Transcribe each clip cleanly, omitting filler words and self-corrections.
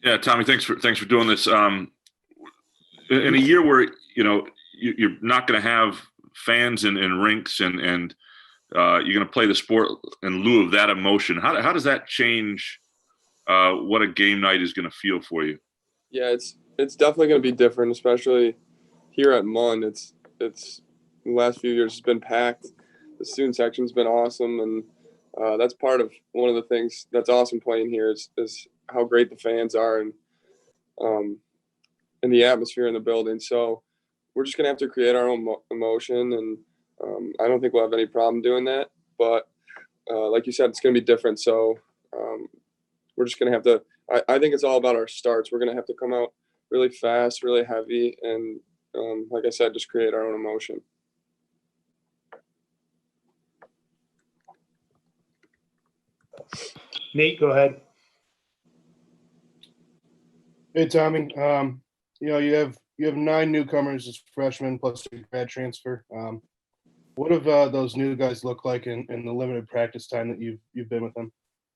Yeah, Tommy, thanks for doing this. In a year where you're not going to have fans and rinks and you're going to play the sport in lieu of that emotion. How does that change what a game night is going to feel for you? Yeah, it's definitely going to be different, especially here at Munn. It's the last few years it's been packed. The student section's been awesome, and that's part of one of the things that's awesome playing here is how great the fans are um, and the atmosphere in the building. So we're just gonna have to create our own emotion, and I don't think we'll have any problem doing that. But like you said, it's gonna be different. So um, we're just gonna have to. I think it's all about our starts. We're gonna have to come out really fast, really heavy, and like I said, just create our own emotion. Nate, go ahead. Hey, Tommy. You have 9 newcomers as freshmen plus a grad transfer. What have those new guys look like in the limited practice time that you've been with them?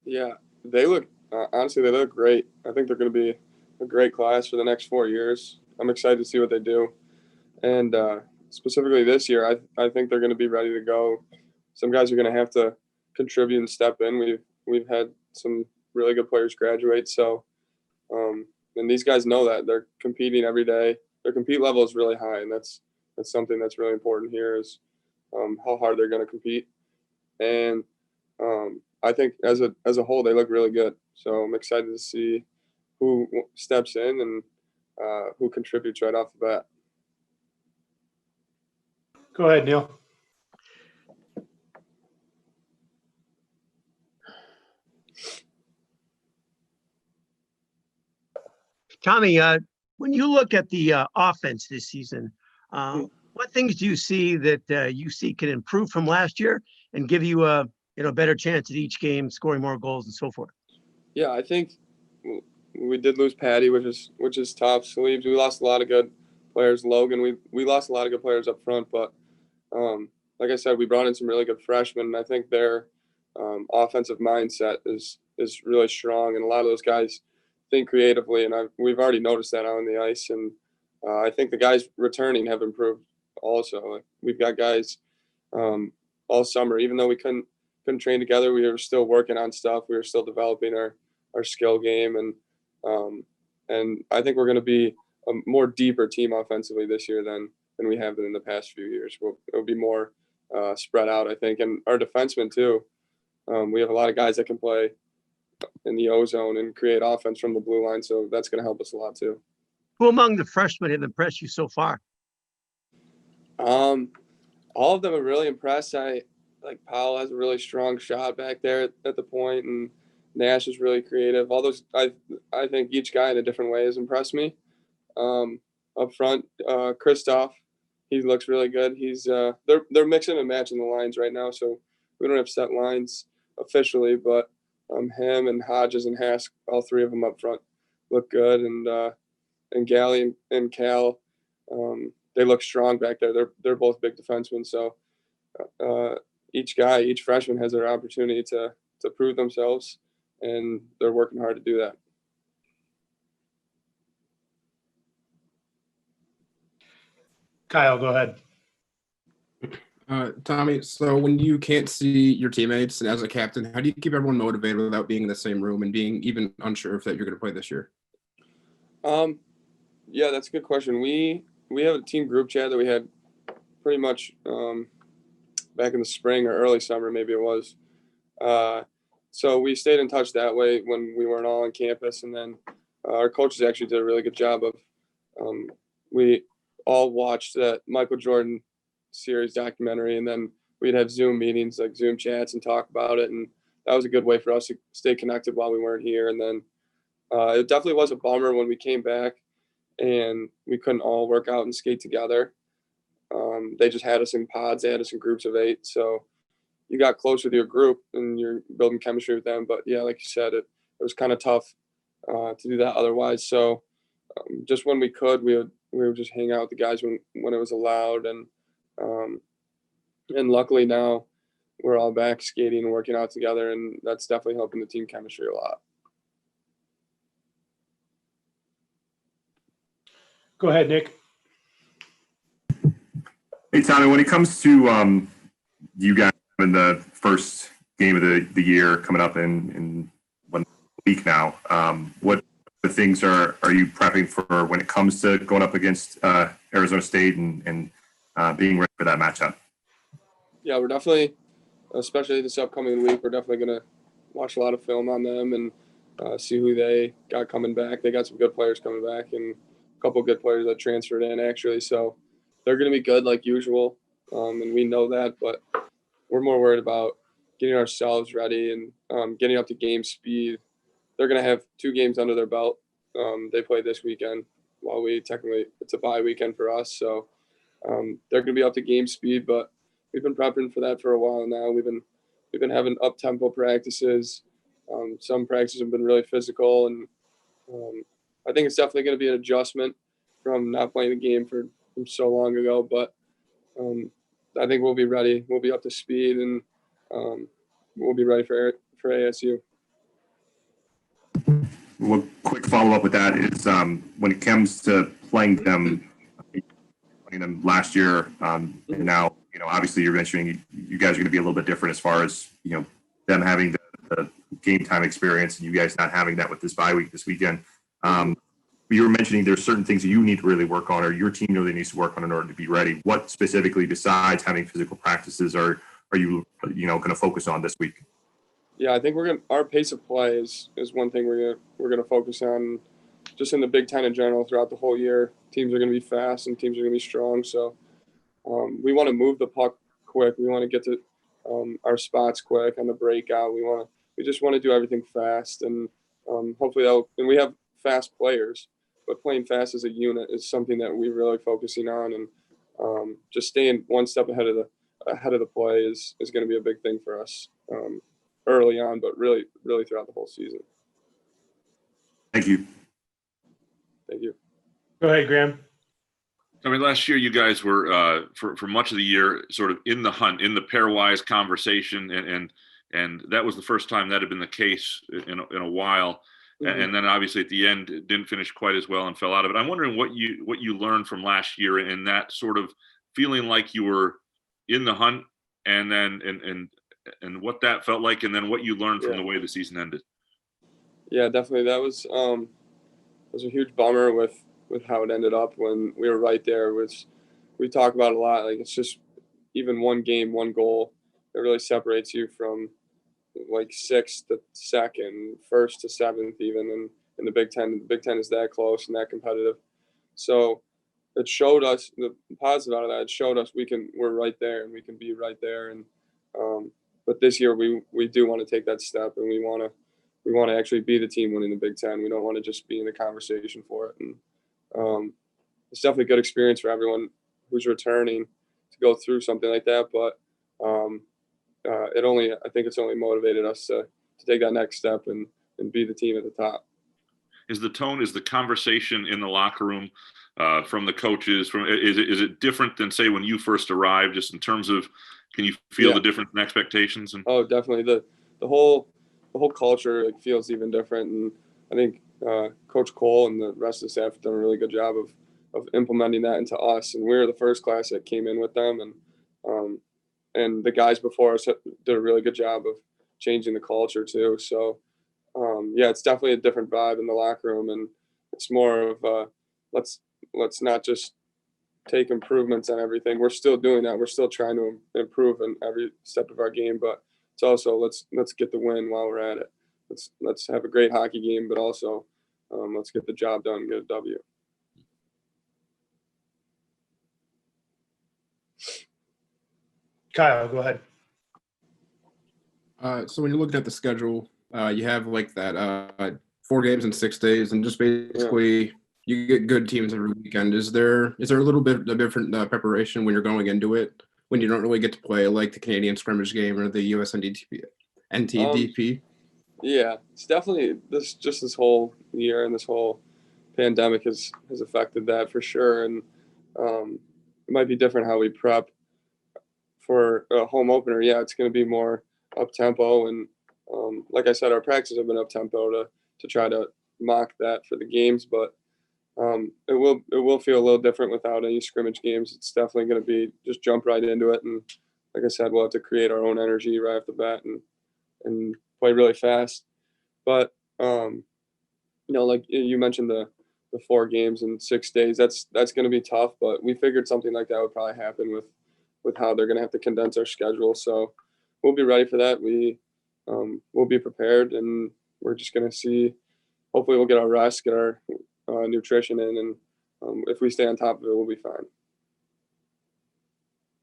Yeah, they look honestly, they look great. I think they're going to be a great class for the next 4 years. I'm excited to see what they do, and specifically this year, I think they're going to be ready to go. Some guys are going to have to contribute and step in. We've had some really good players graduate, so and these guys know that they're competing every day. Their compete level is really high, and that's something that's really important here is how hard they're going to compete. And I think as a whole, they look really good. So I'm excited to see who steps in and who contributes right off the bat. Go ahead, Neil. Tommy, when you look at the offense this season, what things do you see that you see can improve from last year and give you a better chance at each game, scoring more goals and so forth? Yeah, I think we did lose Patty, which is tough. Sleeves, we lost a lot of good players. Logan, we lost a lot of good players up front, but like I said, we brought in some really good freshmen, and I think their offensive mindset is really strong, and a lot of those guys think creatively, and we've already noticed that out on the ice, and I think the guys returning have improved also. Like, we've got guys all summer, even though we couldn't train together, we were still working on stuff. We were still developing our skill game, and I think we're going to be a more deeper team offensively this year than we have been in the past few years. It'll be more spread out, I think, and our defensemen too. We have a lot of guys that can play in the O zone and create offense from the blue line, so that's going to help us a lot too. Who among the freshmen have impressed you so far? All of them are really impressed. Like Powell has a really strong shot back there at the point, and Nash is really creative. All those, I think each guy in a different way has impressed me. Up front, Kristoff, he looks really good. He's they're mixing and matching the lines right now, so we don't have set lines officially, but him and Hodges and Hask, all three of them up front, look good, and Galley and Cal, they look strong back there. They're both big defensemen, so each freshman has their opportunity to prove themselves, and they're working hard to do that. Kyle, go ahead. Tommy, so when you can't see your teammates and as a captain, how do you keep everyone motivated without being in the same room and being even unsure if that you're going to play this year? Yeah, that's a good question. We have a team group chat that we had pretty much back in the spring or early summer, maybe it was. So we stayed in touch that way when we weren't all on campus, and then our coaches actually did a really good job of. We all watched that Michael Jordan series documentary, and then we'd have Zoom meetings, like Zoom chats, and talk about it, and that was a good way for us to stay connected while we weren't here. And then it definitely was a bummer when we came back and we couldn't all work out and skate together. They just had us in pods. They had us in groups of 8. So you got close with your group and you're building chemistry with them. But yeah, like you said, it was kind of tough to do that otherwise. So just when we could, we would just hang out with the guys when it was allowed. And luckily now we're all back skating and working out together, and that's definitely helping the team chemistry a lot. Go ahead, Nick. Hey, Tommy, when it comes to you guys in the first game of the year coming up in 1 week now, what the things are you prepping for when it comes to going up against Arizona State and being ready for that matchup? Yeah, we're definitely, especially this upcoming week, we're definitely going to watch a lot of film on them and see who they got coming back. They got some good players coming back and a couple good players that transferred in, actually. So they're going to be good like usual, and we know that. But we're more worried about getting ourselves ready and getting up to game speed. They're going to have 2 games under their belt. They play this weekend while we technically – it's a bye weekend for us. So they're going to be up to game speed, but we've been prepping for that for a while now. We've been having up-tempo practices. Some practices have been really physical, and I think it's definitely going to be an adjustment from not playing the game from so long ago. But I think we'll be ready. We'll be up to speed, and we'll be ready for ASU. Well, quick follow up with that is when it comes to playing them last year, and now obviously you're mentioning you guys are going to be a little bit different as far as them having the game time experience and you guys not having that with this bye week this weekend. You were mentioning there's certain things that you need to really work on, or your team really needs to work on in order to be ready. What specifically, besides having physical practices, are you going to focus on this week? Yeah, I think our pace of play is one thing we're gonna focus on, just in the Big Ten in general throughout the whole year. Teams are gonna be fast and teams are gonna be strong, so we want to move the puck quick. We want to get to our spots quick on the breakout. We just want to do everything fast, and hopefully and we have fast players, but playing fast as a unit is something that we're really focusing on, and just staying one step ahead of the play is going to be a big thing for us early on, but really throughout the whole season. Thank you. Thank you. Go ahead, Graham. I mean, last year you guys were for much of the year sort of in the hunt, in the pairwise conversation, and that was the first time that had been the case in a while. Mm-hmm. And then obviously at the end it didn't finish quite as well and fell out of it. I'm wondering what you learned from last year and that sort of feeling like you were in the hunt, and then and what that felt like, and then what you learned from the way the season ended. Yeah, definitely. That was a huge bummer with how it ended up when we were right there. Which we talk about a lot. Like, it's just even one game, one goal that really separates you from like 6th to 2nd, 1st to 7th, even in the Big Ten. The Big Ten is that close and that competitive. So it showed us the positive out of that. It showed us we're right there and we can be right there. And but this year we do want to take that step, and we want to actually be the team winning the Big Ten. We don't want to just be in the conversation for it. And it's definitely a good experience for everyone who's returning to go through something like that. But I think it's only motivated us to take that next step and be the team at the top. Is the conversation in the locker room from the coaches, is it different than, say, when you first arrived, just in terms of, can you feel the difference in expectations? Oh, definitely. The whole culture feels even different. And I think Coach Cole and the rest of the staff have done a really good job of implementing that into us. And we were the first class that came in with them. And the guys before us did a really good job of changing the culture too. So it's definitely a different vibe in the locker room, and it's more of let's not just take improvements on everything. We're still doing that. We're still trying to improve in every step of our game, but it's also let's get the win while we're at it. Let's have a great hockey game, but also let's get the job done and get a W. Kyle, go ahead. So when you're looking at the schedule, you have like that 4 games in 6 days, and just basically you get good teams every weekend. Is there a little bit of different preparation when you're going into it, when you don't really get to play like the Canadian scrimmage game or the NTDP? Yeah, it's definitely this whole year and this whole pandemic has affected that for sure. And it might be different how we prep for a home opener. Yeah, it's going to be more up tempo, and like I said, our practices have been up tempo to try to mock that for the games. But it will feel a little different without any scrimmage games. It's definitely going to be just jump right into it, and like I said, we'll have to create our own energy right off the bat and play really fast. But like you mentioned the 4 games in 6 days. That's going to be tough, but we figured something like that would probably happen with how they're going to have to condense our schedule. So we'll be ready for that. We'll be prepared, and we're just going to see. Hopefully, we'll get our rest, get our nutrition in, and if we stay on top of it, we'll be fine.